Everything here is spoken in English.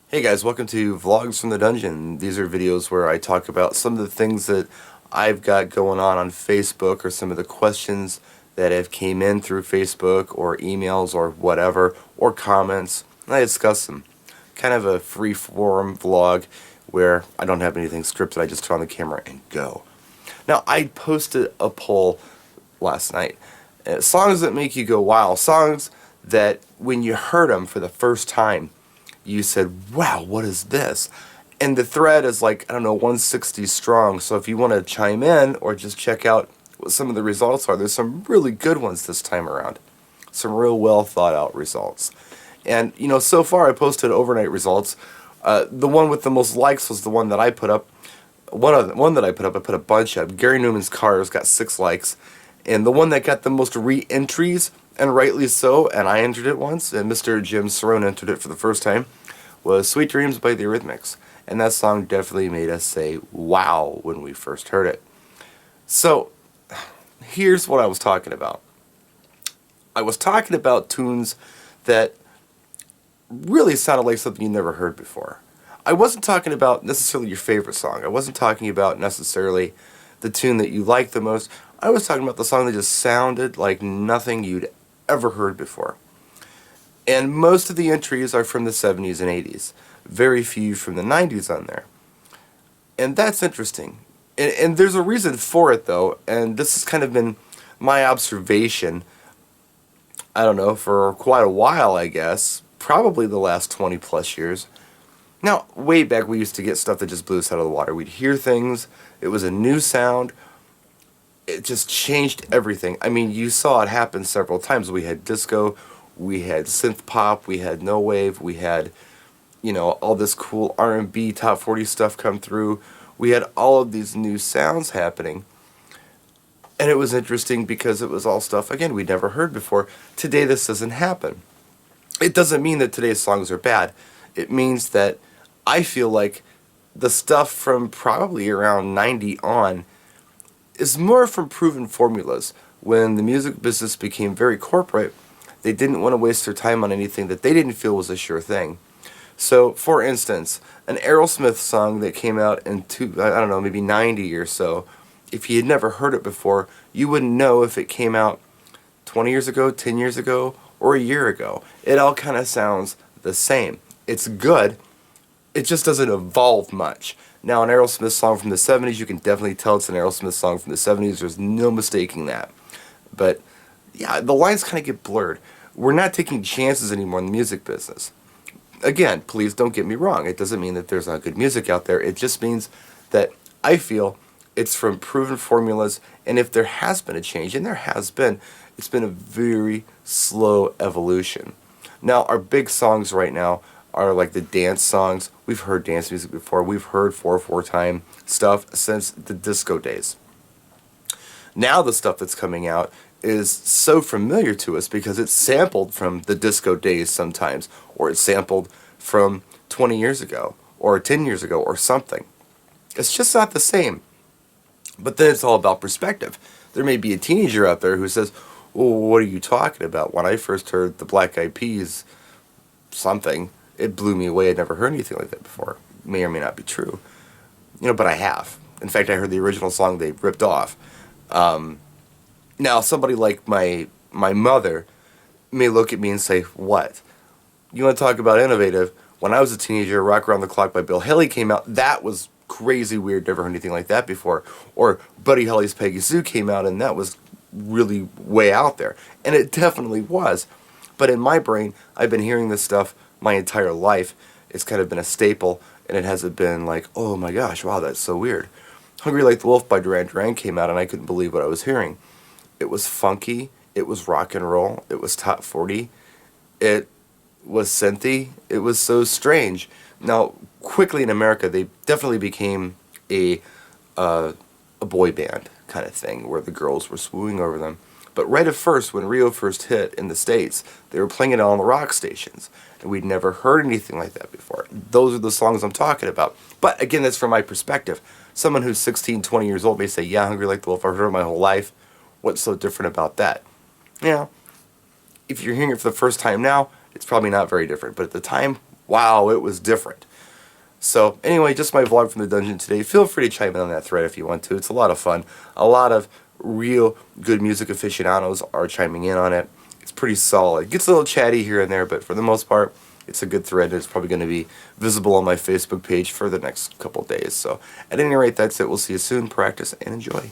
Hey guys, welcome to Vlogs from the Dungeon. These are videos where I talk about some of the things that I've got going on Facebook, or some of the questions that have came in through Facebook or emails or whatever, or comments, and I discuss them. Kind of a free form vlog where I don't have anything scripted, I just turn on the camera and go. Now, I posted a poll last night. Songs that make you go wow, songs that when you heard them for the first time you said, wow, what is this? And the thread is like, I don't know, 160 strong. So if you want to chime in or just check out what some of the results are, there's some really good ones this time around. Some real well thought out results. And, so far I posted overnight results. The one with the most likes was the one that I put up. One that I put a bunch up. Gary Newman's Cars got 6 likes. And the one that got the most re-entries, and rightly so, and I entered it once, and Mr. Jim Cerrone entered it for the first time, was Sweet Dreams by the Eurythmics. And that song definitely made us say, wow, when we first heard it. So, here's what I was talking about. I was talking about tunes that really sounded like something you never heard before. I wasn't talking about necessarily your favorite song. I wasn't talking about necessarily the tune that you like the most. I was talking about the song that just sounded like nothing you'd ever heard before. And most of the entries are from the 70s and 80s. Very few from the 90s on there. And that's interesting. And there's a reason for it, though, and this has kind of been my observation, I don't know, for quite a while, I guess. Probably the last 20 plus years. Now, way back we used to get stuff that just blew us out of the water. We'd hear things, it was a new sound, it just changed everything. I mean, you saw it happen several times. We had disco, we had synth pop, we had no wave, we had, all this cool R&B top 40 stuff come through. We had all of these new sounds happening. And it was interesting because it was all stuff, again, we'd never heard before. Today this doesn't happen. It doesn't mean that today's songs are bad. It means that I feel like the stuff from probably around 90 on is more from proven formulas. When the music business became very corporate, they didn't want to waste their time on anything that they didn't feel was a sure thing. So, for instance, an Aerosmith song that came out in I don't know, maybe 90 or so, if you had never heard it before, you wouldn't know if it came out 20 years ago, 10 years ago, or a year ago. It all kind of sounds the same. It's good, it just doesn't evolve much. Now, an Aerosmith song from the 70s, you can definitely tell it's an Aerosmith song from the 70s. There's no mistaking that. But, yeah, the lines kind of get blurred. We're not taking chances anymore in the music business. Again, please don't get me wrong. It doesn't mean that there's not good music out there. It just means that I feel it's from proven formulas, and if there has been a change, and there has been, it's been a very slow evolution. Now, our big songs right now are like the dance songs. We've heard dance music before. We've heard 4/4 time stuff since the disco days. Now the stuff that's coming out is so familiar to us because it's sampled from the disco days sometimes, or it's sampled from 20 years ago, or 10 years ago, or something. It's just not the same. But then it's all about perspective. There may be a teenager out there who says, "Oh, what are you talking about? When I first heard the Black Eyed Peas something, it blew me away. I'd never heard anything like that before." May or may not be true. But I have. In fact, I heard the original song they ripped off. Now, somebody like my mother may look at me and say, "What? You want to talk about innovative? When I was a teenager, Rock Around the Clock by Bill Haley came out. That was crazy weird. Never heard anything like that before." Or Buddy Holly's Peggy Sue came out, and that was really way out there. And it definitely was. But in my brain, I've been hearing this stuff my entire life. It's kind of been a staple, and it hasn't been like, oh my gosh, wow, that's so weird. Hungry Like the Wolf by Duran Duran came out, and I couldn't believe what I was hearing. It was funky, it was rock and roll, it was top 40, it was synthy, it was so strange. Now, quickly in America, they definitely became a boy band kind of thing, where the girls were swooning over them. But right at first, when Rio first hit in the States, they were playing it on the rock stations. And we'd never heard anything like that before. Those are the songs I'm talking about. But again, that's from my perspective. Someone who's 16, 20 years old may say, "Yeah, Hungry Like the Wolf, I've heard it my whole life. What's so different about that?" If you're hearing it for the first time now, it's probably not very different. But at the time wow, it was different. So anyway, just my vlog from the dungeon today. Feel free to chime in on that thread if you want to. It's a lot of fun. A lot of real good music aficionados are chiming in on it. It's pretty solid. It gets a little chatty here and there, but for the most part, it's a good thread. It's probably going to be visible on my Facebook page for the next couple days. So at any rate, that's it. We'll see you soon. Practice and enjoy.